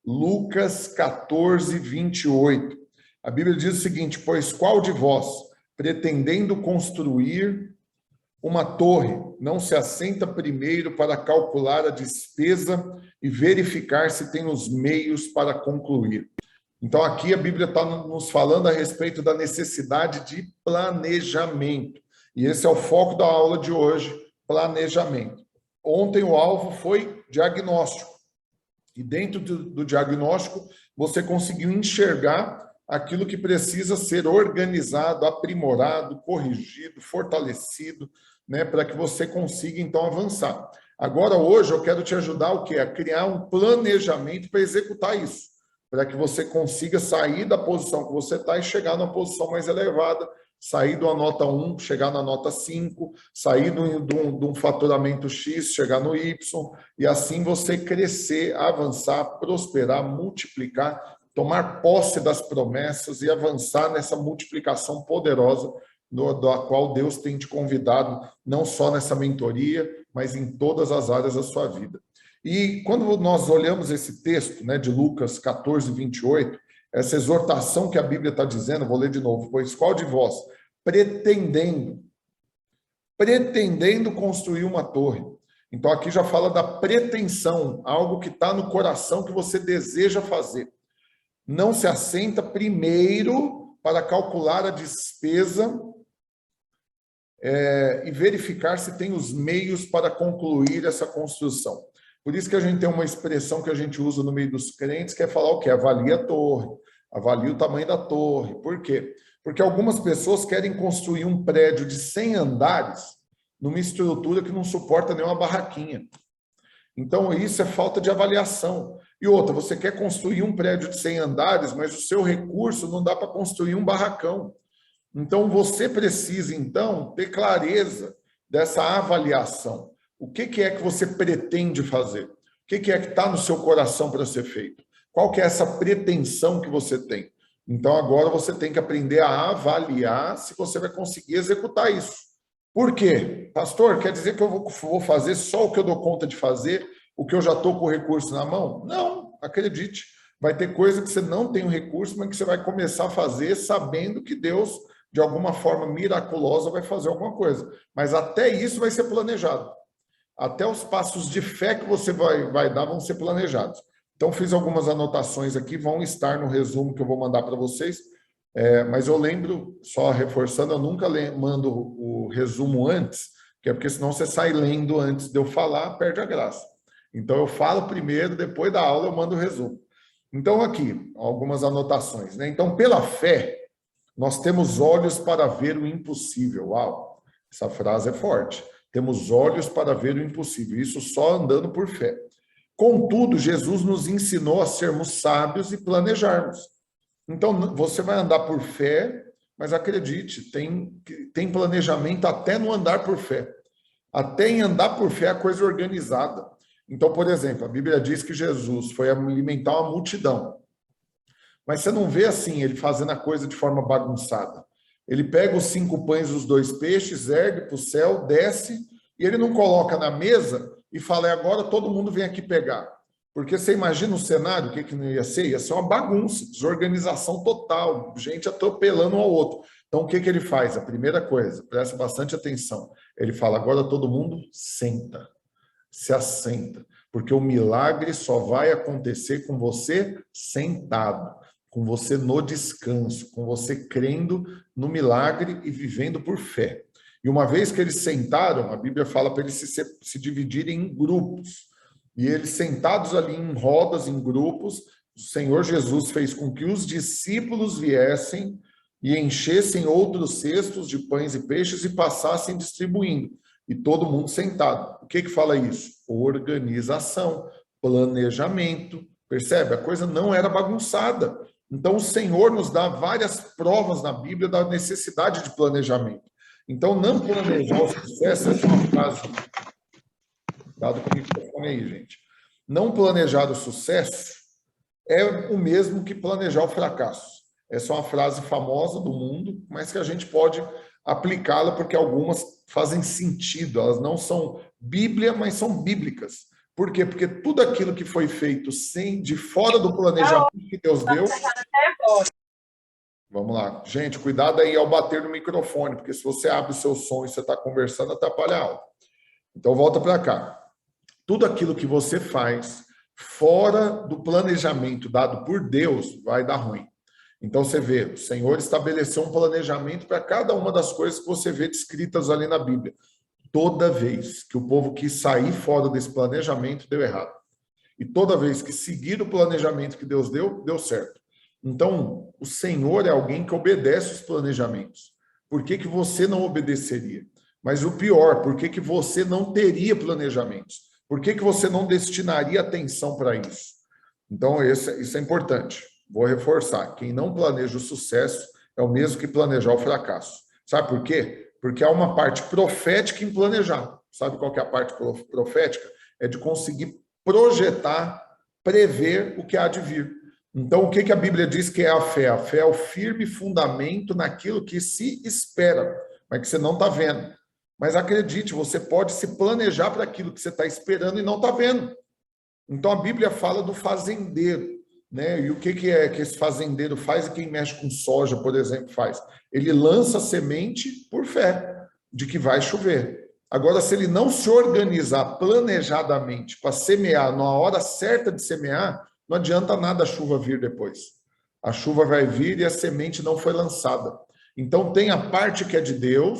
Lucas 14, 28. A Bíblia diz o seguinte: pois qual de vós, pretendendo construir uma torre, não se assenta primeiro para calcular a despesa e verificar se tem os meios para concluir? Então, aqui a Bíblia está nos falando a respeito da necessidade de planejamento. E esse é o foco da aula de hoje, planejamento. Ontem o alvo foi diagnóstico. E dentro do diagnóstico, você conseguiu enxergar aquilo que precisa ser organizado, aprimorado, corrigido, fortalecido, né, para que você consiga, então, avançar. Agora, hoje, eu quero te ajudar o quê? A criar um planejamento para executar isso, para que você consiga sair da posição que você está e chegar numa posição mais elevada, sair de uma nota 1, chegar na nota 5, sair de um faturamento X, chegar no Y, e assim você crescer, avançar, prosperar, multiplicar, tomar posse das promessas e avançar nessa multiplicação poderosa da qual Deus tem te convidado, não só nessa mentoria, mas em todas as áreas da sua vida. E quando nós olhamos esse texto, né, de Lucas 14, 28, essa exortação que a Bíblia está dizendo, vou ler de novo: pois qual de vós, pretendendo construir uma torre? Então aqui já fala da pretensão, algo que está no coração que você deseja fazer. Não se assenta primeiro para calcular a despesa e verificar se tem os meios para concluir essa construção. Por isso que a gente tem uma expressão que a gente usa no meio dos crentes, que é falar o quê? Avalie a torre, avalie o tamanho da torre. Por quê? Porque algumas pessoas querem construir um prédio de 100 andares numa estrutura que não suporta nenhuma barraquinha. Então, isso é falta de avaliação. E outra, você quer construir um prédio de 100 andares, mas o seu recurso não dá para construir um barracão. Então, você precisa, então, ter clareza dessa avaliação. O que é que você pretende fazer? O que é que está no seu coração para ser feito? Qual que é essa pretensão que você tem? Então, agora você tem que aprender a avaliar se você vai conseguir executar isso. Por quê? Pastor, quer dizer que eu vou fazer só o que eu dou conta de fazer, o que eu já estou com o recurso na mão? Não, acredite. Vai ter coisa que você não tem o recurso, mas que você vai começar a fazer sabendo que Deus, de alguma forma miraculosa, vai fazer alguma coisa. Mas até isso vai ser planejado. Até os passos de fé que você vai dar vão ser planejados. Então, fiz algumas anotações aqui, vão estar no resumo que eu vou mandar para vocês, mas eu lembro, só reforçando, eu nunca mando o resumo antes, que é porque senão você sai lendo antes de eu falar, perde a graça. Então, eu falo primeiro, depois da aula eu mando o resumo. Então, aqui, algumas anotações, né? Então, pela fé, nós temos olhos para ver o impossível. Uau, essa frase é forte. Temos olhos para ver o impossível, isso só andando por fé. Contudo, Jesus nos ensinou a sermos sábios e planejarmos. Então, você vai andar por fé, mas acredite, tem planejamento até no andar por fé. Até em andar por fé é a coisa organizada. Então, por exemplo, a Bíblia diz que Jesus foi alimentar uma multidão. Mas você não vê assim, ele fazendo a coisa de forma bagunçada. Ele pega os 5 pães e os 2 peixes, ergue para o céu, desce, e ele não coloca na mesa e fala: agora todo mundo vem aqui pegar. Porque você imagina o cenário, o que não ia ser? Ia ser uma bagunça, desorganização total, gente atropelando um ao outro. Então, o que ele faz? A primeira coisa, presta bastante atenção, ele fala: agora todo mundo senta, se assenta, porque o milagre só vai acontecer com você sentado, com você no descanso, com você crendo no milagre e vivendo por fé. E uma vez que eles sentaram, a Bíblia fala para eles se dividirem em grupos. E eles sentados ali em rodas, em grupos, o Senhor Jesus fez com que os discípulos viessem e enchessem outros cestos de pães e peixes e passassem distribuindo. E todo mundo sentado. O que fala isso? Organização, planejamento. Percebe? A coisa não era bagunçada. Então, o Senhor nos dá várias provas na Bíblia da necessidade de planejamento. Então, não planejar o sucesso, essa é uma frase. Cuidado com o microfone aí, gente. Não planejar o sucesso é o mesmo que planejar o fracasso. Essa é uma frase famosa do mundo, mas que a gente pode aplicá-la porque algumas fazem sentido. Elas não são Bíblia, mas são bíblicas. Por quê? Porque tudo aquilo que foi feito de fora do planejamento que Deus deu... Vamos lá. Gente, cuidado aí ao bater no microfone, porque se você abre o seu som e você está conversando, atrapalha a aula. Então, volta para cá. Tudo aquilo que você faz fora do planejamento dado por Deus vai dar ruim. Então, você vê, o Senhor estabeleceu um planejamento para cada uma das coisas que você vê descritas ali na Bíblia. Toda vez que o povo quis sair fora desse planejamento, deu errado. E toda vez que seguir o planejamento que Deus deu, deu certo. Então, o Senhor é alguém que obedece os planejamentos. Por que você não obedeceria? Mas o pior, por que você não teria planejamentos? Por que você não destinaria atenção para isso? Então, isso é importante. Vou reforçar. Quem não planeja o sucesso é o mesmo que planejar o fracasso. Sabe por quê? Porque há uma parte profética em planejar. Sabe qual que é a parte profética? É de conseguir projetar, prever o que há de vir. Então, o que a Bíblia diz que é a fé? A fé é o firme fundamento naquilo que se espera, mas que você não está vendo. Mas acredite, você pode se planejar para aquilo que você está esperando e não está vendo. Então, a Bíblia fala do fazendeiro, né? E o que é que esse fazendeiro faz e quem mexe com soja, por exemplo, faz? Ele lança semente por fé, de que vai chover. Agora, se ele não se organizar planejadamente para semear na hora certa de semear, não adianta nada a chuva vir depois. A chuva vai vir e a semente não foi lançada. Então, tem a parte que é de Deus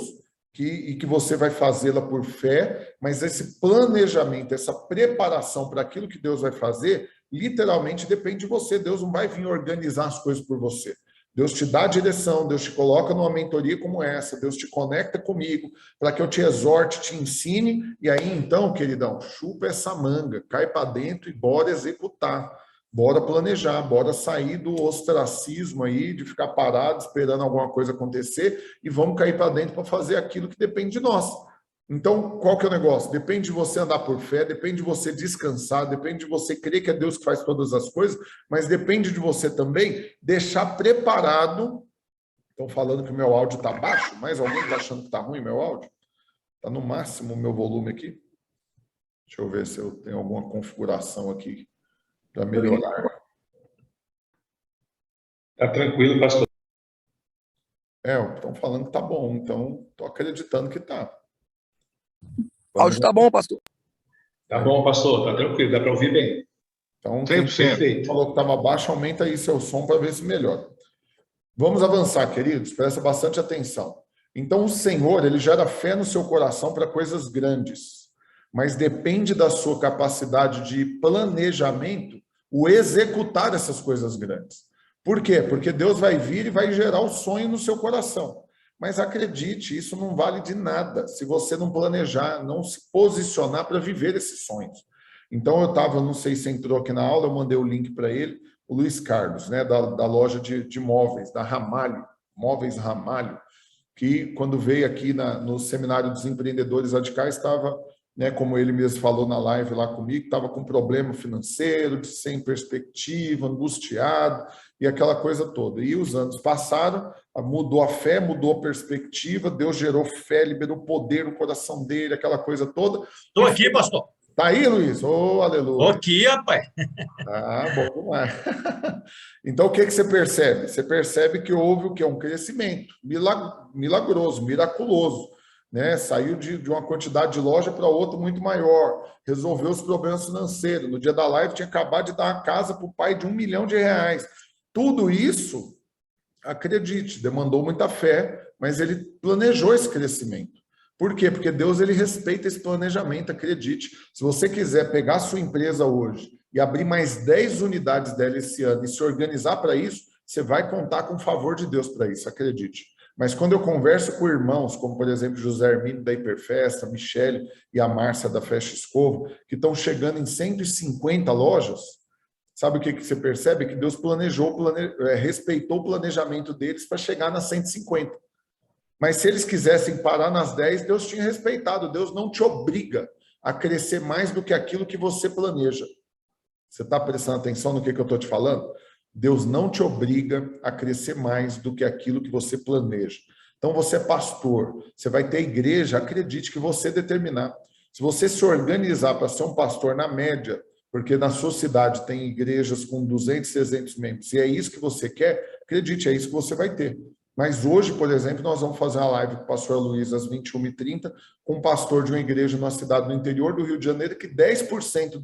e que você vai fazê-la por fé, mas esse planejamento, essa preparação para aquilo que Deus vai fazer, literalmente depende de você. Deus não vai vir organizar as coisas por você. Deus te dá a direção, Deus te coloca numa mentoria como essa, Deus te conecta comigo para que eu te exorte, te ensine, e aí então, queridão, chupa essa manga, cai para dentro e bora executar. Bora planejar, bora sair do ostracismo aí, de ficar parado esperando alguma coisa acontecer e vamos cair para dentro para fazer aquilo que depende de nós. Então, qual que é o negócio? Depende de você andar por fé, depende de você descansar, depende de você crer que é Deus que faz todas as coisas, mas depende de você também deixar preparado. Estão falando que o meu áudio está baixo, mas alguém está achando que está ruim o meu áudio? Está no máximo o meu volume aqui? Deixa eu ver se eu tenho alguma configuração aqui para melhorar. Está tranquilo, pastor. Estão falando que está bom, então estou acreditando que está. O áudio está bom, pastor? Tá bom, pastor, tá tranquilo, dá para ouvir bem. Então, quem falou que estava baixo, aumenta aí seu som para ver se melhora. Vamos avançar, queridos, presta bastante atenção. Então, o Senhor, ele gera fé no seu coração para coisas grandes, mas depende da sua capacidade de planejamento o executar essas coisas grandes. Por quê? Porque Deus vai vir e vai gerar o sonho no seu coração. Mas acredite, isso não vale de nada se você não planejar, não se posicionar para viver esses sonhos. Então, não sei se entrou aqui na aula, eu mandei o link para ele, o Luiz Carlos, né, da loja de móveis, da Ramalho, Móveis Ramalho, que quando veio aqui no Seminário dos Empreendedores Radicais, estava, né, como ele mesmo falou na live lá comigo, estava com problema financeiro, sem perspectiva, angustiado, e aquela coisa toda. E os anos passaram, mudou a fé, mudou a perspectiva, Deus gerou fé, liberou poder no coração dele, aquela coisa toda. Estou aqui, pastor. Tá aí, Luiz? Aleluia. Estou aqui, rapaz. Bom demais. Então, o que você percebe? Você percebe que houve o quê? Um crescimento milagroso, miraculoso. Né? Saiu de uma quantidade de loja para outra muito maior, resolveu os problemas financeiros. No dia da live, tinha acabado de dar uma casa para o pai de R$1 milhão. Tudo isso, acredite, demandou muita fé, mas ele planejou esse crescimento. Por quê? Porque Deus ele respeita esse planejamento, acredite. Se você quiser pegar a sua empresa hoje e abrir mais 10 unidades dela esse ano e se organizar para isso, você vai contar com o favor de Deus para isso, acredite. Mas quando eu converso com irmãos, como por exemplo José Hermínio da Hiperfesta, Michele e a Márcia da Festa Escovo, que estão chegando em 150 lojas, sabe o que você percebe? Que Deus respeitou o planejamento deles para chegar nas 150. Mas se eles quisessem parar nas 10, Deus tinha respeitado. Deus não te obriga a crescer mais do que aquilo que você planeja. Você está prestando atenção no que eu estou te falando? Deus não te obriga a crescer mais do que aquilo que você planeja. Então, você é pastor, você vai ter igreja, acredite que você determinar. Se você se organizar para ser um pastor na média, porque na sua cidade tem igrejas com 200, 300 membros, e é isso que você quer, acredite, é isso que você vai ter. Mas hoje, por exemplo, nós vamos fazer uma live com o pastor Luiz às 21h30, com um pastor de uma igreja numa cidade no interior do Rio de Janeiro, que 10%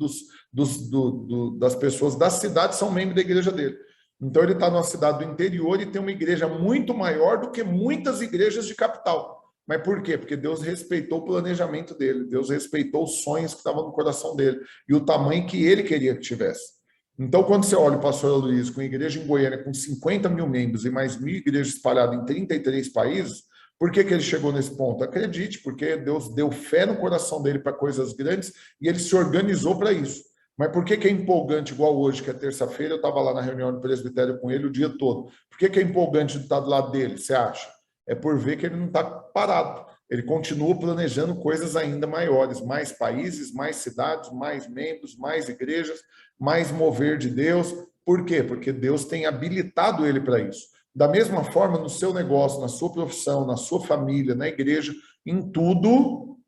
das pessoas da cidade são membros da igreja dele. Então, ele está numa cidade do interior e tem uma igreja muito maior do que muitas igrejas de capital. Mas por quê? Porque Deus respeitou o planejamento dele, Deus respeitou os sonhos que estavam no coração dele e o tamanho que ele queria que tivesse. Então, quando você olha o pastor Luiz com a igreja em Goiânia com 50 mil membros e mais 1.000 igrejas espalhadas em 33 países, por que ele chegou nesse ponto? Acredite, porque Deus deu fé no coração dele para coisas grandes e ele se organizou para isso. Mas por que é empolgante, igual hoje, que é terça-feira, eu estava lá na reunião do presbitério com ele o dia todo. Por que é empolgante de estar do lado dele, você acha? É por ver que ele não está parado. Ele continua planejando coisas ainda maiores, mais países, mais cidades, mais membros, mais igrejas, mais mover de Deus. Por quê? Porque Deus tem habilitado ele para isso. Da mesma forma, no seu negócio, na sua profissão, na sua família, na igreja, em tudo,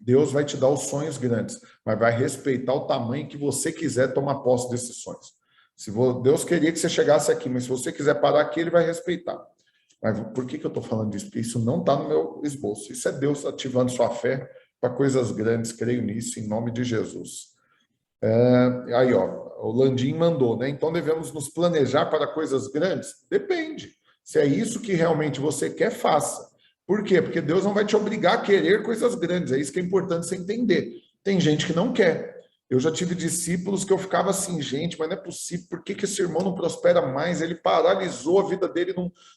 Deus vai te dar os sonhos grandes, mas vai respeitar o tamanho que você quiser tomar posse desses sonhos. Se Deus queria que você chegasse aqui, mas se você quiser parar aqui, ele vai respeitar. Mas por que eu estou falando disso? Porque isso não está no meu esboço. Isso é Deus ativando sua fé para coisas grandes. Creio nisso, em nome de Jesus. Aí, ó, o Landim mandou, né? Então devemos nos planejar para coisas grandes? Depende. Se é isso que realmente você quer, faça. Por quê? Porque Deus não vai te obrigar a querer coisas grandes. É isso que é importante você entender. Tem gente que não quer. Eu já tive discípulos que eu ficava assim, gente, mas não é possível, por que esse irmão não prospera mais? Ele paralisou a vida dele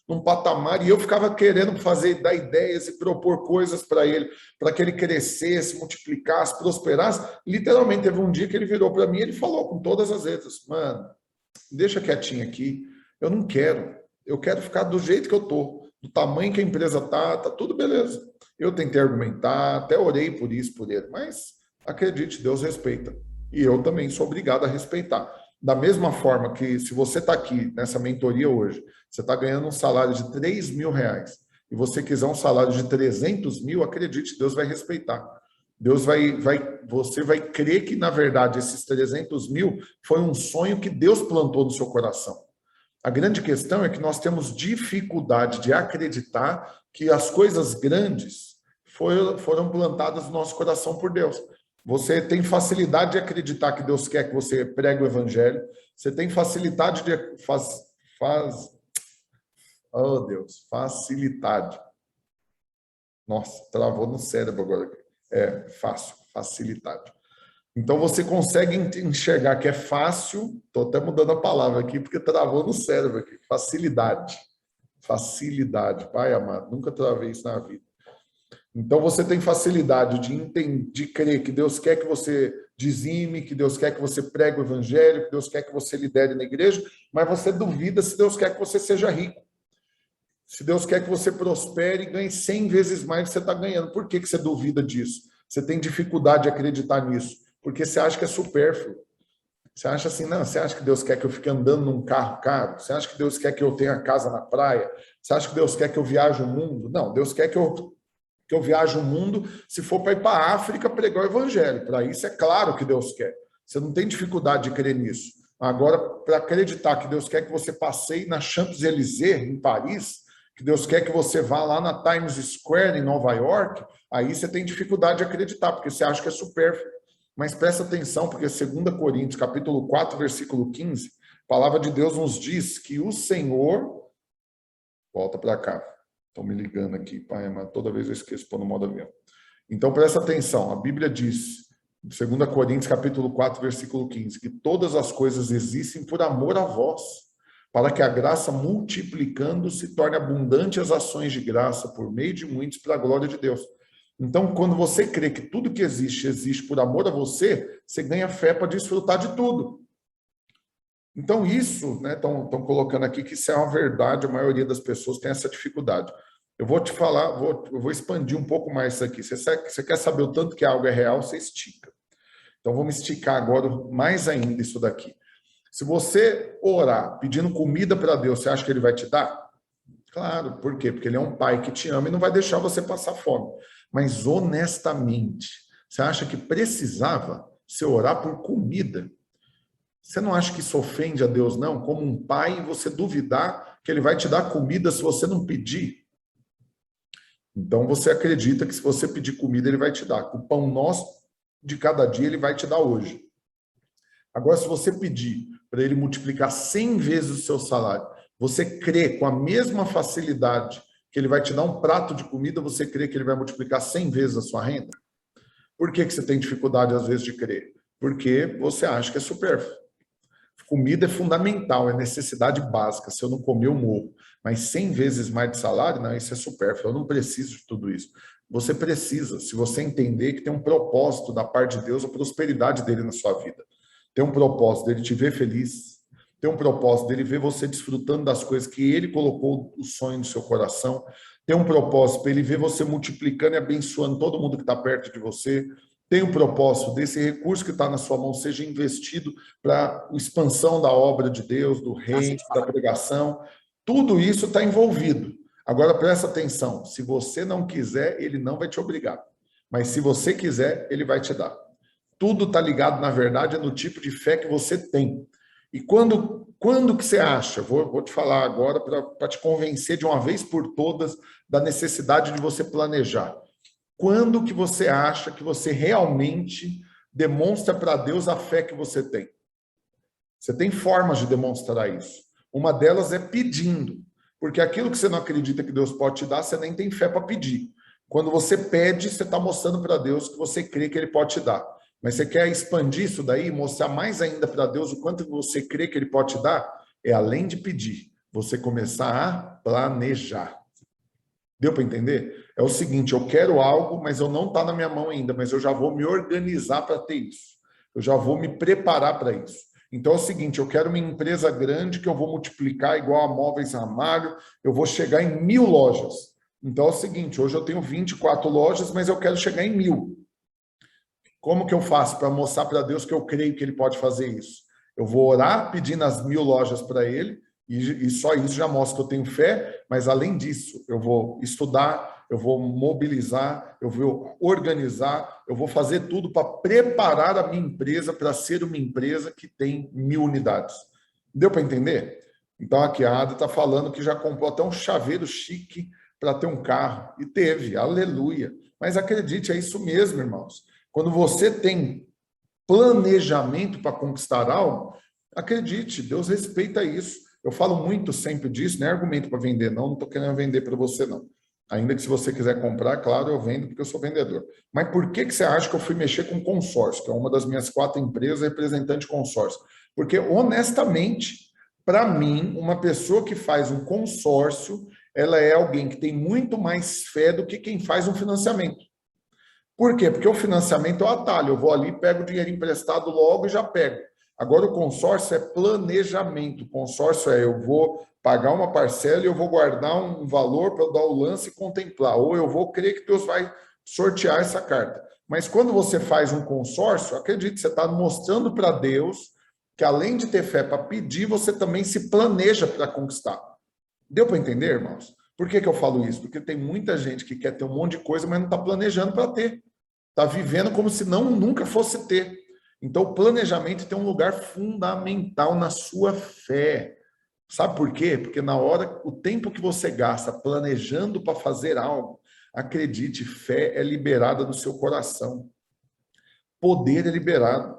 num patamar e eu ficava querendo dar ideias e propor coisas para ele, para que ele crescesse, multiplicasse, prosperasse. Literalmente, teve um dia que ele virou para mim e ele falou com todas as letras, mano, deixa quietinho aqui, eu não quero, eu quero ficar do jeito que eu tô, do tamanho que a empresa tá tudo beleza. Eu tentei argumentar, até orei por isso, por ele, mas... acredite, Deus respeita. E eu também sou obrigado a respeitar. Da mesma forma que se você está aqui nessa mentoria hoje, você está ganhando um salário de R$3.000 e você quiser um salário de 300 mil, acredite, Deus vai respeitar. Você vai crer que, na verdade, esses 300 mil foi um sonho que Deus plantou no seu coração. A grande questão é que nós temos dificuldade de acreditar que as coisas grandes foram plantadas no nosso coração por Deus. Você tem facilidade de acreditar que Deus quer que você pregue o evangelho. Você tem facilidade de... Oh, Deus, facilidade. Nossa, travou no cérebro agora. Fácil, facilidade. Então, você consegue enxergar que é fácil. Estou até mudando a palavra aqui, porque travou no cérebro aqui. Facilidade. Facilidade. Pai amado, nunca travei isso na vida. Então, você tem facilidade de crer que Deus quer que você dizime, que Deus quer que você pregue o evangelho, que Deus quer que você lidere na igreja, mas você duvida se Deus quer que você seja rico. Se Deus quer que você prospere e ganhe 100 vezes mais do que você está ganhando. Por que você duvida disso? Você tem dificuldade de acreditar nisso, porque você acha que é supérfluo. Você acha assim, não, você acha que Deus quer que eu fique andando num carro caro? Você acha que Deus quer que eu tenha casa na praia? Você acha que Deus quer que eu viaje o mundo? Não, Deus quer que eu viaje o mundo, se for para ir para a África pregar o evangelho. Para isso é claro que Deus quer. Você não tem dificuldade de crer nisso. Agora, para acreditar que Deus quer que você passeie na Champs-Élysées, em Paris, que Deus quer que você vá lá na Times Square, em Nova York, aí você tem dificuldade de acreditar, porque você acha que é supérfluo. Mas presta atenção, porque 2 Coríntios, capítulo 4, versículo 15, a palavra de Deus nos diz que o Senhor... Volta para cá. Estão me ligando aqui, pai, mas toda vez eu esqueço de pôr no modo avião. Então, presta atenção. A Bíblia diz, 2 Coríntios, capítulo 4, versículo 15, que todas as coisas existem por amor a vós, para que a graça, multiplicando, se torne abundante as ações de graça por meio de muitos para a glória de Deus. Então, quando você crê que tudo que existe por amor a você, você ganha fé para desfrutar de tudo. Então, isso, né, estão colocando aqui que isso é uma verdade, a maioria das pessoas tem essa dificuldade. Eu vou te falar, eu vou expandir um pouco mais isso aqui. Você quer saber o tanto que algo é real, você estica. Então, vamos esticar agora mais ainda isso daqui. Se você orar pedindo comida para Deus, você acha que Ele vai te dar? Claro, por quê? Porque Ele é um pai que te ama e não vai deixar você passar fome. Mas, honestamente, Você acha que precisava você orar por comida? Você não acha que isso ofende a Deus, não? Como um pai, você duvidar que ele vai te dar comida se você não pedir? Então você acredita que se você pedir comida, ele vai te dar. O pão nosso de cada dia, ele vai te dar hoje. Agora, se você pedir para ele multiplicar 100 vezes o seu salário, você crê com a mesma facilidade que ele vai te dar um prato de comida, você crê que ele vai multiplicar 100 vezes a sua renda? Por que você tem dificuldade, às vezes, de crer? Porque você acha que é supérfluo. Comida é fundamental, é necessidade básica. Se eu não comer, eu morro. Mas 100 vezes mais de salário, não, isso é supérfluo. Eu não preciso de tudo isso. Você precisa, se você entender que tem um propósito da parte de Deus, a prosperidade dele na sua vida. Tem um propósito dele te ver feliz. Tem um propósito dele ver você desfrutando das coisas que ele colocou o sonho no seu coração. Tem um propósito para ele ver você multiplicando e abençoando todo mundo que está perto de você. Tem um propósito desse recurso que está na sua mão seja investido para a expansão da obra de Deus, do reino, da pregação. Tudo isso está envolvido. Agora, presta atenção. Se você não quiser, ele não vai te obrigar. Mas se você quiser, ele vai te dar. Tudo está ligado, na verdade, no tipo de fé que você tem. E quando que você acha? Vou te falar agora para te convencer de uma vez por todas da necessidade de você planejar. Quando que você acha que você realmente demonstra para Deus a fé que você tem? Você tem formas de demonstrar isso. Uma delas é pedindo. Porque aquilo que você não acredita que Deus pode te dar, você nem tem fé para pedir. Quando você pede, você está mostrando para Deus que você crê que Ele pode te dar. Mas você quer expandir isso daí, mostrar mais ainda para Deus o quanto você crê que Ele pode te dar? É além de pedir, você começar a planejar. Deu para entender? É o seguinte, eu quero algo, mas eu não está na minha mão ainda, mas eu já vou me organizar para ter isso. Eu já vou me preparar para isso. Então é o seguinte, eu quero uma empresa grande que eu vou multiplicar igual a Móveis Ramalho, eu vou chegar em 1000 lojas. Então é o seguinte, hoje eu tenho 24 lojas, mas eu quero chegar em 1000. Como que eu faço para mostrar para Deus que eu creio que Ele pode fazer isso? Eu vou orar pedindo as 1000 lojas para Ele, e só isso já mostra que eu tenho fé, mas além disso, eu vou estudar, eu vou mobilizar, eu vou organizar, eu vou fazer tudo para preparar a minha empresa para ser uma empresa que tem 1000 unidades. Deu para entender? Então aqui a Ada está falando que já comprou até um chaveiro chique para ter um carro, e teve, aleluia. Mas acredite, é isso mesmo, irmãos. Quando você tem planejamento para conquistar algo, acredite, Deus respeita isso. Eu falo muito sempre disso, não é argumento para vender, não estou querendo vender para você, não. Ainda que se você quiser comprar, claro, eu vendo porque eu sou vendedor. Mas por que você acha que eu fui mexer com consórcio, que é uma das minhas 4 empresas, representante de consórcio? Porque, honestamente, para mim, uma pessoa que faz um consórcio, ela é alguém que tem muito mais fé do que quem faz um financiamento. Por quê? Porque o financiamento é o atalho. Eu vou ali, pego o dinheiro emprestado logo e já pego. Agora, o consórcio é planejamento. O consórcio é eu vou pagar uma parcela e eu vou guardar um valor para dar o lance e contemplar. Ou eu vou crer que Deus vai sortear essa carta. Mas quando você faz um consórcio, acredite, você está mostrando para Deus que além de ter fé para pedir, você também se planeja para conquistar. Deu para entender, irmãos? Por que eu falo isso? Porque tem muita gente que quer ter um monte de coisa, mas não está planejando para ter. Está vivendo como se nunca fosse ter. Então, o planejamento tem um lugar fundamental na sua fé. Sabe por quê? Porque na hora, o tempo que você gasta planejando para fazer algo, acredite, fé é liberada do seu coração. Poder é liberado.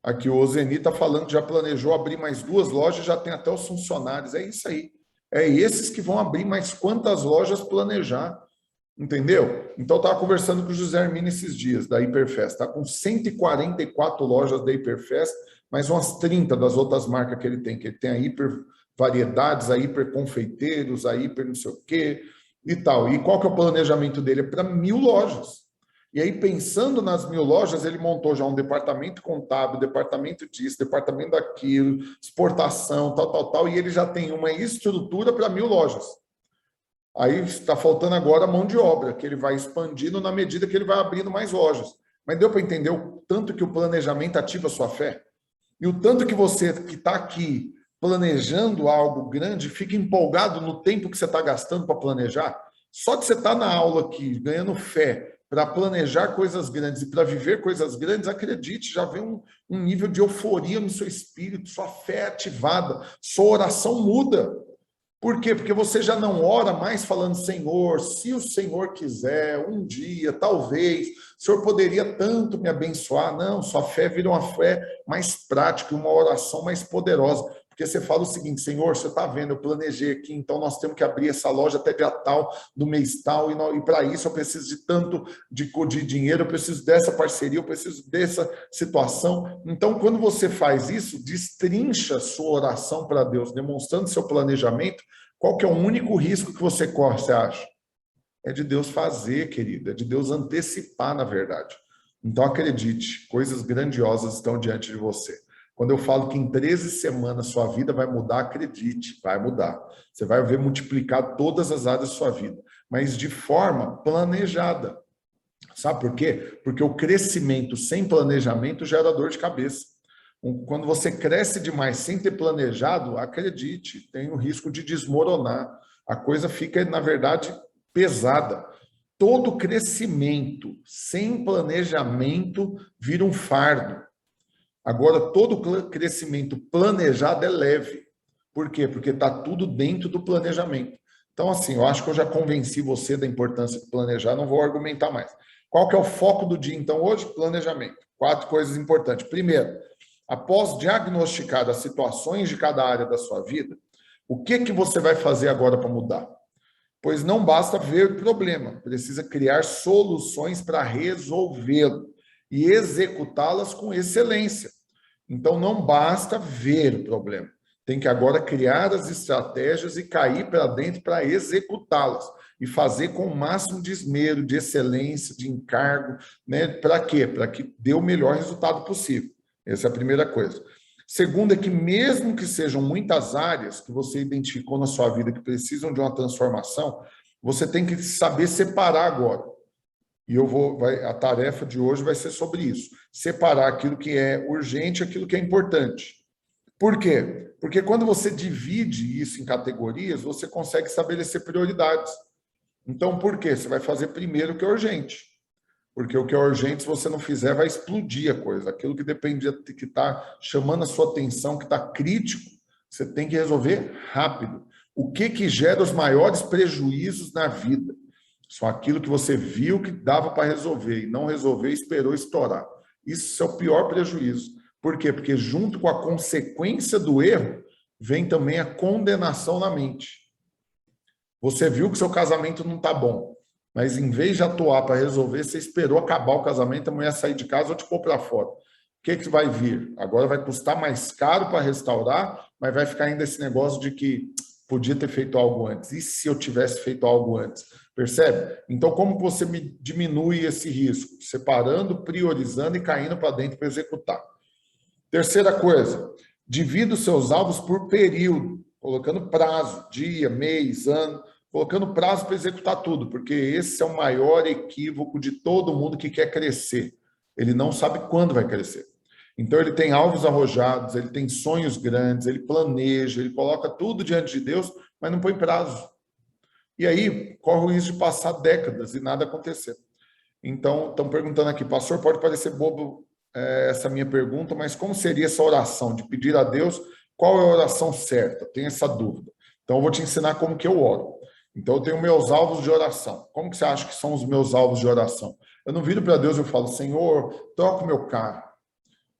Aqui o Ozeni está falando que já planejou abrir mais 2 lojas, já tem até os funcionários. É isso aí. É esses que vão abrir mais quantas lojas planejar. Entendeu? Então, eu estava conversando com o José Hermínio esses dias, da Hiperfest. Está com 144 lojas da Hiperfest, mais umas 30 das outras marcas que ele tem. Que ele tem a Hiper Variedades, a Hiper Confeiteiros, a Hiper não sei o quê e tal. E qual que é o planejamento dele? É para 1000 lojas. E aí, pensando nas 1000 lojas, ele montou já um departamento contábil, departamento disso, departamento daquilo, exportação, tal, e ele já tem uma estrutura para 1000 lojas. Aí está faltando agora a mão de obra, que ele vai expandindo na medida que ele vai abrindo mais lojas. Mas deu para entender o tanto que o planejamento ativa a sua fé? E o tanto que você que está aqui planejando algo grande, fica empolgado no tempo que você está gastando para planejar? Só de você estar na aula aqui, ganhando fé, para planejar coisas grandes e para viver coisas grandes, acredite, já vem um nível de euforia no seu espírito, sua fé é ativada, sua oração muda. Por quê? Porque você já não ora mais falando, Senhor, se o Senhor quiser, um dia, talvez, o Senhor poderia tanto me abençoar. Não, sua fé vira uma fé mais prática, uma oração mais poderosa. Porque você fala o seguinte, Senhor, você está vendo, eu planejei aqui, então nós temos que abrir essa loja até dia tal, do mês tal, e para isso eu preciso de tanto de dinheiro, eu preciso dessa parceria, eu preciso dessa situação. Então, quando você faz isso, destrincha sua oração para Deus, demonstrando seu planejamento. Qual que é o único risco que você corre, você acha? É de Deus fazer, querido, é de Deus antecipar, na verdade. Então, acredite, coisas grandiosas estão diante de você. Quando eu falo que em 13 semanas sua vida vai mudar, acredite, vai mudar. Você vai ver multiplicar todas as áreas da sua vida, mas de forma planejada. Sabe por quê? Porque o crescimento sem planejamento gera dor de cabeça. Quando você cresce demais sem ter planejado, acredite, tem o risco de desmoronar. A coisa fica, na verdade, pesada. Todo crescimento sem planejamento vira um fardo. Agora, todo crescimento planejado é leve. Por quê? Porque está tudo dentro do planejamento. Então, assim, eu acho que eu já convenci você da importância de planejar, não vou argumentar mais. Qual que é o foco do dia, então, hoje? Planejamento. 4 coisas importantes. Primeiro, após diagnosticar as situações de cada área da sua vida, o que você vai fazer agora para mudar? Pois não basta ver o problema, precisa criar soluções para resolvê-lo e executá-las com excelência. Então, não basta ver o problema. Tem que agora criar as estratégias e cair para dentro para executá-las. E fazer com o máximo de esmero, de excelência, de encargo. Né? Para quê? Para que dê o melhor resultado possível. Essa é a primeira coisa. Segunda é que mesmo que sejam muitas áreas que você identificou na sua vida que precisam de uma transformação, você tem que saber separar agora. E a tarefa de hoje vai ser sobre isso. Separar aquilo que é urgente e aquilo que é importante. Por quê? Porque quando você divide isso em categorias, você consegue estabelecer prioridades. Então, por quê? Você vai fazer primeiro o que é urgente. Porque o que é urgente, se você não fizer, vai explodir a coisa. Aquilo que depende, que está chamando a sua atenção, que está crítico, você tem que resolver rápido. O que gera os maiores prejuízos na vida? Só aquilo que você viu que dava para resolver e não resolveu e esperou estourar. Isso é o pior prejuízo. Por quê? Porque junto com a consequência do erro, vem também a condenação na mente. Você viu que seu casamento não está bom, mas em vez de atuar para resolver, você esperou acabar o casamento, a mulher sair de casa ou te pôr para fora. O que vai vir? Agora vai custar mais caro para restaurar, mas vai ficar ainda esse negócio de que podia ter feito algo antes. E se eu tivesse feito algo antes? Percebe? Então, como você diminui esse risco? Separando, priorizando e caindo para dentro para executar. Terceira coisa, divida os seus alvos por período, colocando prazo, dia, mês, ano, colocando prazo para executar tudo, porque esse é o maior equívoco de todo mundo que quer crescer. Ele não sabe quando vai crescer. Então, ele tem alvos arrojados, ele tem sonhos grandes, ele planeja, ele coloca tudo diante de Deus, mas não põe prazo. E aí, corre o risco de passar décadas e nada acontecer. Então, estão perguntando aqui, pastor, pode parecer bobo essa minha pergunta, mas como seria essa oração de pedir a Deus qual é a oração certa? Tenho essa dúvida. Então, eu vou te ensinar como que eu oro. Então, eu tenho meus alvos de oração. Como que você acha que são os meus alvos de oração? Eu não viro para Deus e falo, Senhor, troca o meu carro.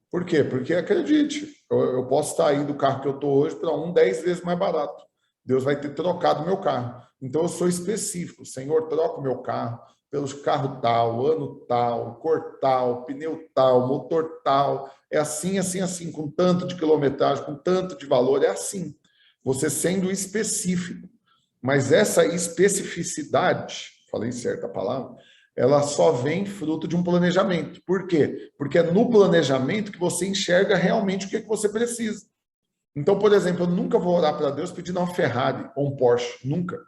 Por quê? Porque, acredite, eu posso sair do carro que eu estou hoje para 10 vezes mais barato. Deus vai ter trocado o meu carro. Então, eu sou específico. Senhor, troca o meu carro pelos carro tal, ano tal, cor tal, pneu tal, motor tal. É assim, assim, assim, com tanto de quilometragem, com tanto de valor. É assim. Você sendo específico. Mas essa especificidade, falei certa palavra, ela só vem fruto de um planejamento. Por quê? Porque é no planejamento que você enxerga realmente o que você precisa. Então, por exemplo, eu nunca vou orar para Deus pedindo uma Ferrari ou um Porsche. Nunca.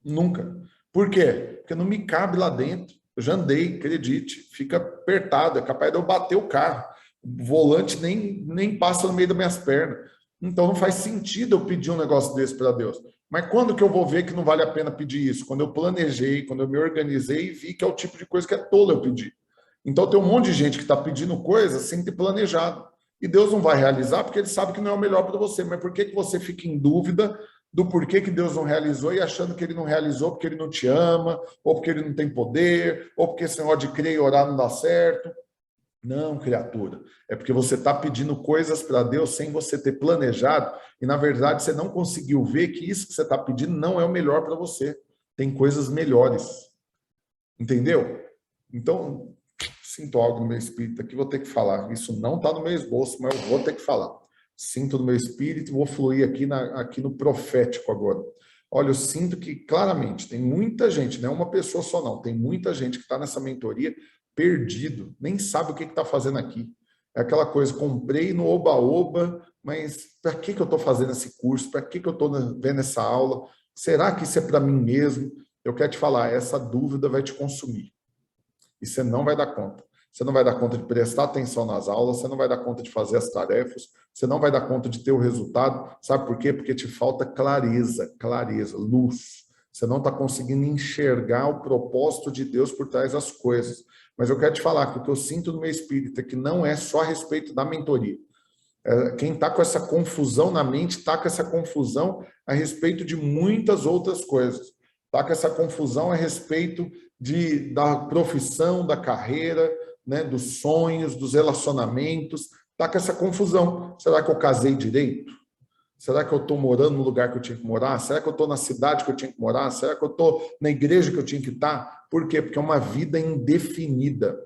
Nunca. Por quê? Porque não me cabe lá dentro. Eu já andei, acredite. Fica apertado, é capaz de eu bater o carro. O volante nem passa no meio das minhas pernas. Então, não faz sentido eu pedir um negócio desse para Deus. Mas quando que eu vou ver que não vale a pena pedir isso? Quando eu planejei, quando eu me organizei e vi que é o tipo de coisa que é tolo eu pedir. Então tem um monte de gente que está pedindo coisas sem ter planejado. E Deus não vai realizar porque ele sabe que não é o melhor para você. Mas por que que você fica em dúvida do porquê que Deus não realizou e achando que ele não realizou porque ele não te ama, ou porque ele não tem poder, ou porque esse negócio de crer e orar não dá certo? Não, criatura. É porque você está pedindo coisas para Deus sem você ter planejado e, na verdade, você não conseguiu ver que isso que você está pedindo não é o melhor para você. Tem coisas melhores. Entendeu? Então, sinto algo no meu espírito aqui, vou ter que falar. Isso não está no meu esboço, mas eu vou ter que falar. Sinto no meu espírito e vou fluir aqui no profético agora. Olha, eu sinto que claramente tem muita gente, não é uma pessoa só não, tem muita gente que está nessa mentoria perdido, nem sabe o que está fazendo aqui. É aquela coisa, comprei no oba-oba, mas para que eu estou fazendo esse curso? Para que eu estou vendo essa aula? Será que isso é para mim mesmo? Eu quero te falar, essa dúvida vai te consumir. E você não vai dar conta. Você não vai dar conta de prestar atenção nas aulas, você não vai dar conta de fazer as tarefas, você não vai dar conta de ter o resultado. Sabe por quê? Porque te falta clareza, luz. Você não está conseguindo enxergar o propósito de Deus por trás das coisas. Mas eu quero te falar que o que eu sinto no meu espírito é que não é só a respeito da mentoria. Quem está com essa confusão na mente, está com essa confusão a respeito de muitas outras coisas. Está com essa confusão a respeito da profissão, da carreira, né, dos sonhos, dos relacionamentos. Está com essa confusão. Será que eu casei direito? Será que eu estou morando no lugar que eu tinha que morar? Será que eu estou na cidade que eu tinha que morar? Será que eu estou na igreja que eu tinha que estar? Por quê? Porque é uma vida indefinida.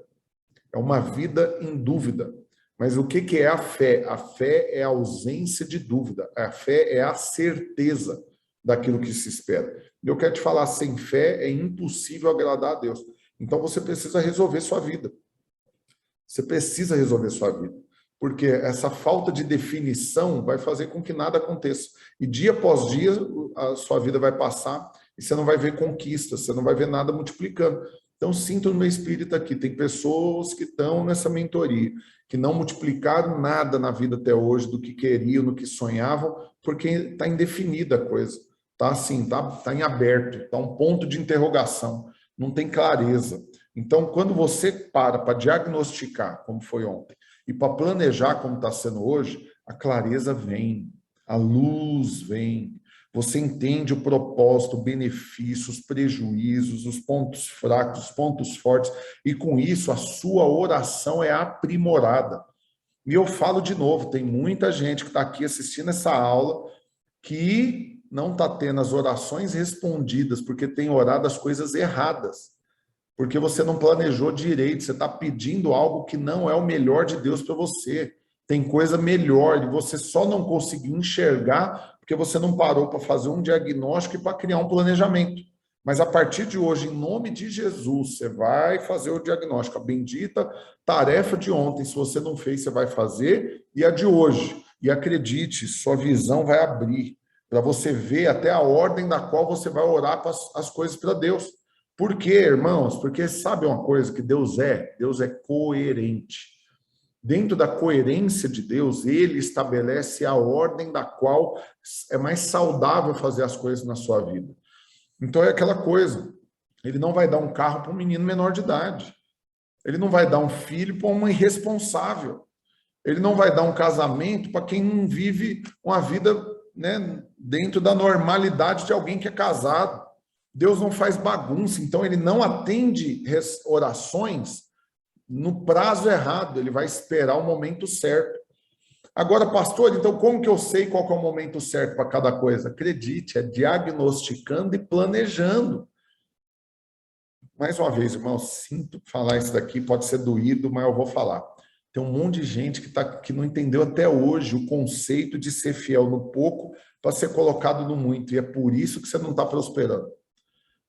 É uma vida em dúvida. Mas o que é a fé? A fé é a ausência de dúvida. A fé é a certeza daquilo que se espera. Eu quero te falar, sem fé é impossível agradar a Deus. Então você precisa resolver sua vida. Você precisa resolver sua vida. Porque essa falta de definição vai fazer com que nada aconteça. E dia após dia, a sua vida vai passar e você não vai ver conquistas, você não vai ver nada multiplicando. Então, sinto no meu espírito aqui, tem pessoas que estão nessa mentoria, que não multiplicaram nada na vida até hoje do que queriam, do que sonhavam, porque está indefinida a coisa. Está assim, tá em aberto, está um ponto de interrogação, não tem clareza. Então, quando você para diagnosticar, como foi ontem, e para planejar como está sendo hoje, a clareza vem, a luz vem. Você entende o propósito, o benefício, os prejuízos, os pontos fracos, os pontos fortes, e com isso a sua oração é aprimorada. E eu falo de novo, tem muita gente que está aqui assistindo essa aula que não está tendo as orações respondidas, porque tem orado as coisas erradas. Porque você não planejou direito, você está pedindo algo que não é o melhor de Deus para você. Tem coisa melhor e você só não conseguiu enxergar porque você não parou para fazer um diagnóstico e para criar um planejamento. Mas a partir de hoje, em nome de Jesus, você vai fazer o diagnóstico. A bendita tarefa de ontem, se você não fez, você vai fazer, e a de hoje. E acredite, sua visão vai abrir para você ver até a ordem da qual você vai orar as coisas para Deus. Por quê, irmãos? Porque sabe uma coisa que Deus é? Deus é coerente. Dentro da coerência de Deus, ele estabelece a ordem da qual é mais saudável fazer as coisas na sua vida. Então é aquela coisa, ele não vai dar um carro para um menino menor de idade. Ele não vai dar um filho para uma irresponsável. Ele não vai dar um casamento para quem não vive uma vida, né, dentro da normalidade de alguém que é casado. Deus não faz bagunça, então ele não atende orações no prazo errado, ele vai esperar o momento certo. Agora, pastor, então como que eu sei qual que é o momento certo para cada coisa? Acredite, é diagnosticando e planejando. Mais uma vez, irmão, sinto falar isso daqui, pode ser doído, mas eu vou falar. Tem um monte de gente que não entendeu até hoje o conceito de ser fiel no pouco para ser colocado no muito, e é por isso que você não está prosperando.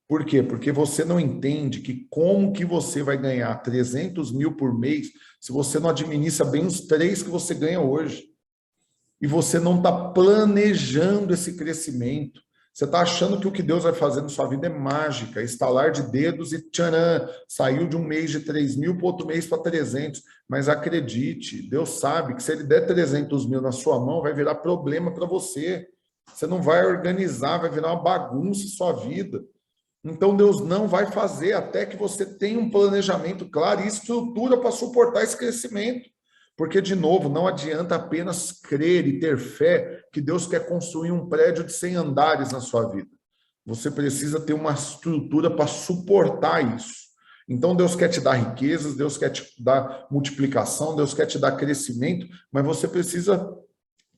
Por quê? Porque você não entende que como que você vai ganhar 300 mil por mês se você não administra bem os 3 que você ganha hoje. E você não está planejando esse crescimento. Você está achando que o que Deus vai fazer na sua vida é mágica, estalar de dedos e tcharam, saiu de um mês de 3 mil para outro mês para 300. Mas acredite, Deus sabe que se ele der 300 mil na sua mão, vai virar problema para você. Você não vai organizar, vai virar uma bagunça a sua vida. Então, Deus não vai fazer até que você tenha um planejamento claro e estrutura para suportar esse crescimento. Porque, de novo, não adianta apenas crer e ter fé que Deus quer construir um prédio de 100 andares na sua vida. Você precisa ter uma estrutura para suportar isso. Então, Deus quer te dar riquezas, Deus quer te dar multiplicação, Deus quer te dar crescimento, mas você precisa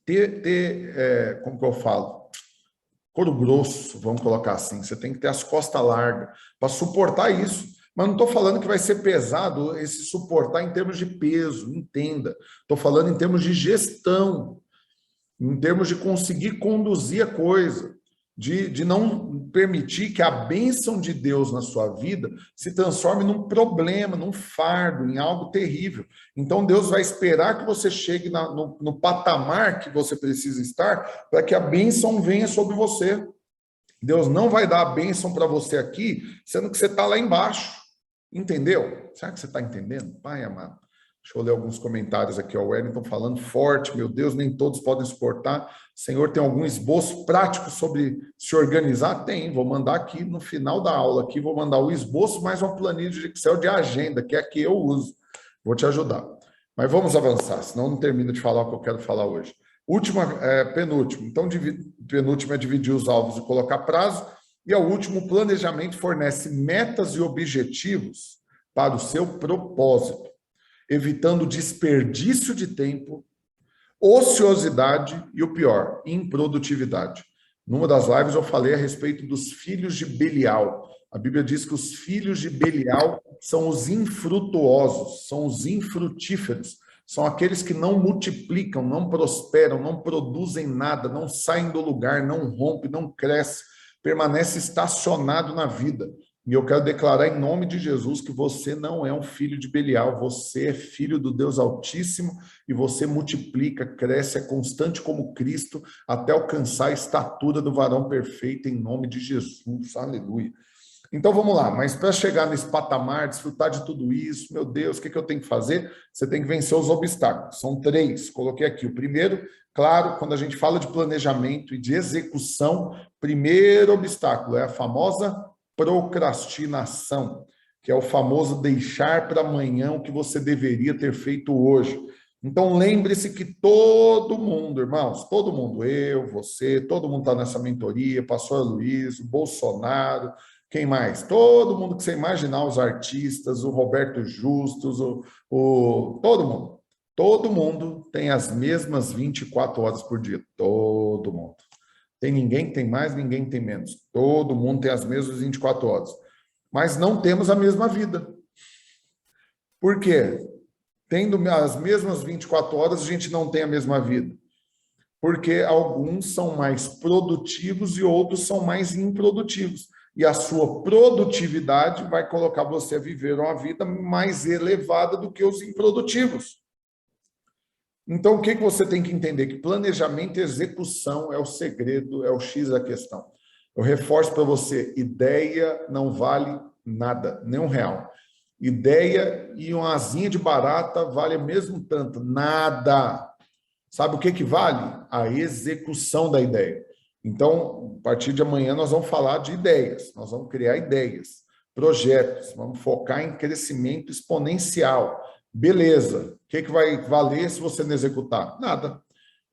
ter como que eu falo? Couro grosso, vamos colocar assim. Você tem que ter as costas largas para suportar isso. Mas não estou falando que vai ser pesado esse suportar em termos de peso, entenda. Estou falando em termos de gestão, em termos de conseguir conduzir a coisa, de não permitir que a bênção de Deus na sua vida se transforme num problema, num fardo, em algo terrível. Então, Deus vai esperar que você chegue no patamar que você precisa estar para que a bênção venha sobre você. Deus não vai dar a bênção para você aqui, sendo que você está lá embaixo. Entendeu? Será que você está entendendo? Pai amado. Deixa eu ler alguns comentários aqui. O Wellington falando forte. Meu Deus, nem todos podem suportar. Senhor, tem algum esboço prático sobre se organizar? Tem. Vou mandar aqui no final da aula. Aqui vou mandar o esboço mais uma planilha de Excel de agenda, que é a que eu uso. Vou te ajudar. Mas vamos avançar, senão não termino de falar o que eu quero falar hoje. Penúltimo. Então, penúltimo é dividir os alvos e colocar prazo. E o último, planejamento fornece metas e objetivos para o seu propósito, evitando desperdício de tempo, ociosidade e o pior, improdutividade. Numa das lives eu falei a respeito dos filhos de Belial. A Bíblia diz que os filhos de Belial são os infrutuosos, são os infrutíferos, são aqueles que não multiplicam, não prosperam, não produzem nada, não saem do lugar, não rompem, não crescem, permanece estacionado na vida. E eu quero declarar em nome de Jesus que você não é um filho de Belial, você é filho do Deus Altíssimo e você multiplica, cresce, é constante como Cristo até alcançar a estatura do varão perfeito em nome de Jesus. Aleluia. Então vamos lá, mas para chegar nesse patamar, desfrutar de tudo isso, meu Deus, o que eu tenho que fazer? Você tem que vencer os obstáculos. São 3, coloquei aqui. O primeiro, claro, quando a gente fala de planejamento e de execução, primeiro obstáculo é a famosa procrastinação, que é o famoso deixar para amanhã o que você deveria ter feito hoje. Então lembre-se que todo mundo, irmãos, todo mundo, eu, você, todo mundo está nessa mentoria, pastor Luiz, o Bolsonaro, quem mais? Todo mundo que você imaginar, os artistas, o Roberto Justus, todo mundo tem as mesmas 24 horas por dia, todo mundo. Tem ninguém que tem mais, ninguém que tem menos. Todo mundo tem as mesmas 24 horas. Mas não temos a mesma vida. Por quê? Tendo as mesmas 24 horas, a gente não tem a mesma vida. Porque alguns são mais produtivos e outros são mais improdutivos. E a sua produtividade vai colocar você a viver uma vida mais elevada do que os improdutivos. Então, o que você tem que entender? Que planejamento e execução é o segredo, é o X da questão. Eu reforço para você, ideia não vale nada, nem R$1. Ideia e uma asinha de barata vale mesmo tanto, nada. Sabe o que vale? A execução da ideia. Então, a partir de amanhã nós vamos falar de ideias, nós vamos criar ideias, projetos, vamos focar em crescimento exponencial. Beleza, o que vai valer se você não executar? Nada.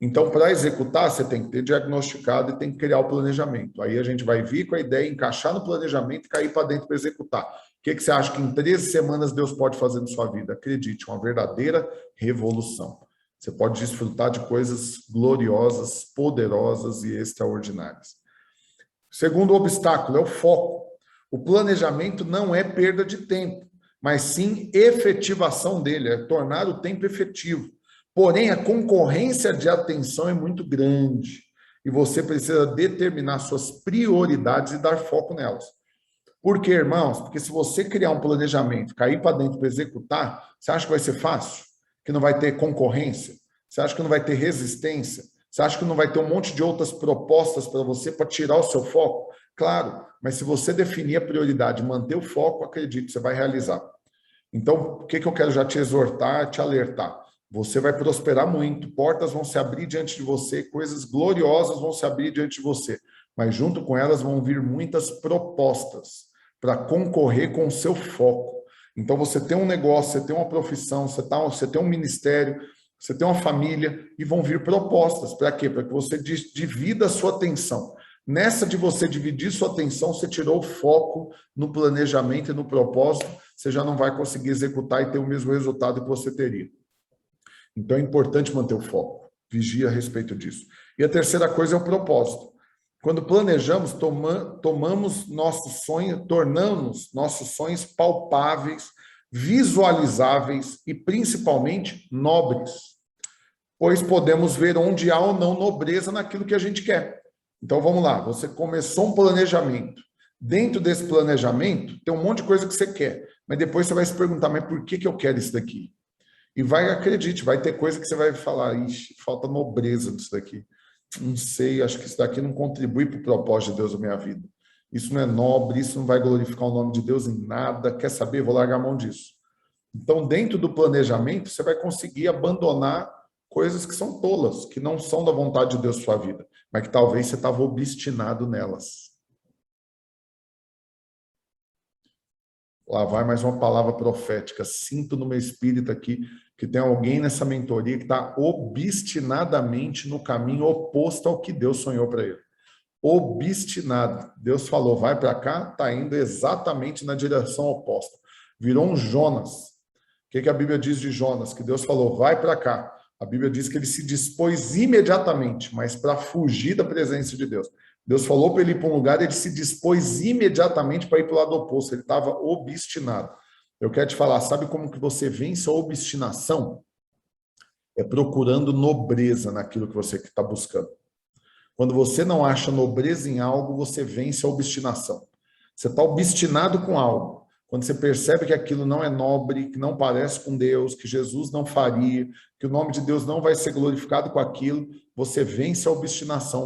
Então, para executar, você tem que ter diagnosticado e tem que criar o planejamento. Aí a gente vai vir com a ideia, encaixar no planejamento e cair para dentro para executar. O que você acha que em 13 semanas Deus pode fazer na sua vida? Acredite, uma verdadeira revolução. Você pode desfrutar de coisas gloriosas, poderosas e extraordinárias. Segundo obstáculo é o foco. O planejamento não é perda de tempo, mas sim efetivação dele, é tornar o tempo efetivo. Porém, a concorrência de atenção é muito grande e você precisa determinar suas prioridades e dar foco nelas. Por quê, irmãos? Porque se você criar um planejamento, cair para dentro para executar, você acha que vai ser fácil? Que não vai ter concorrência? Você acha que não vai ter resistência? Você acha que não vai ter um monte de outras propostas para você para tirar o seu foco? Claro, mas se você definir a prioridade, manter o foco, acredite, você vai realizar. Então, o que eu quero já te exortar, te alertar? você vai prosperar muito, portas vão se abrir diante de você, coisas gloriosas vão se abrir diante de você, mas junto com elas vão vir muitas propostas para concorrer com o seu foco. Então você tem um negócio, você tem uma profissão, você tem um ministério, você tem uma família e vão vir propostas. Para quê? Para que você divida a sua atenção. Nessa de você dividir sua atenção, você tirou o foco no planejamento e no propósito, você já não vai conseguir executar e ter o mesmo resultado que você teria. Então é importante manter o foco, vigia a respeito disso. E a terceira coisa é o propósito. Quando planejamos, tomamos nossos sonhos, tornamos nossos sonhos palpáveis, visualizáveis e principalmente nobres, pois podemos ver onde há ou não nobreza naquilo que a gente quer. Então vamos lá, você começou um planejamento. Dentro desse planejamento tem um monte de coisa que você quer, mas depois você vai se perguntar, mas por que eu quero isso daqui? E acredite, vai ter coisa que você vai falar, ixi, falta nobreza disso daqui. Não sei, acho que isso daqui não contribui para o propósito de Deus na minha vida. Isso não é nobre, isso não vai glorificar o nome de Deus em nada. Quer saber? Vou largar a mão disso. Então, dentro do planejamento, você vai conseguir abandonar coisas que são tolas, que não são da vontade de Deus na sua vida, mas que talvez você estava obstinado nelas. Lá vai mais uma palavra profética. Sinto no meu espírito aqui que tem alguém nessa mentoria que está obstinadamente no caminho oposto ao que Deus sonhou para ele. Obstinado. Deus falou, vai para cá, está indo exatamente na direção oposta. Virou um Jonas. O que a Bíblia diz de Jonas? Que Deus falou, vai para cá. A Bíblia diz que ele se dispôs imediatamente, mas para fugir da presença de Deus. Deus falou para ele ir para um lugar, ele se dispôs imediatamente para ir para o lado oposto. Ele estava obstinado. Eu quero te falar, sabe como que você vence a obstinação? É procurando nobreza naquilo que você está buscando. Quando você não acha nobreza em algo, você vence a obstinação. Você está obstinado com algo. Quando você percebe que aquilo não é nobre, que não parece com Deus, que Jesus não faria, que o nome de Deus não vai ser glorificado com aquilo, você vence a obstinação.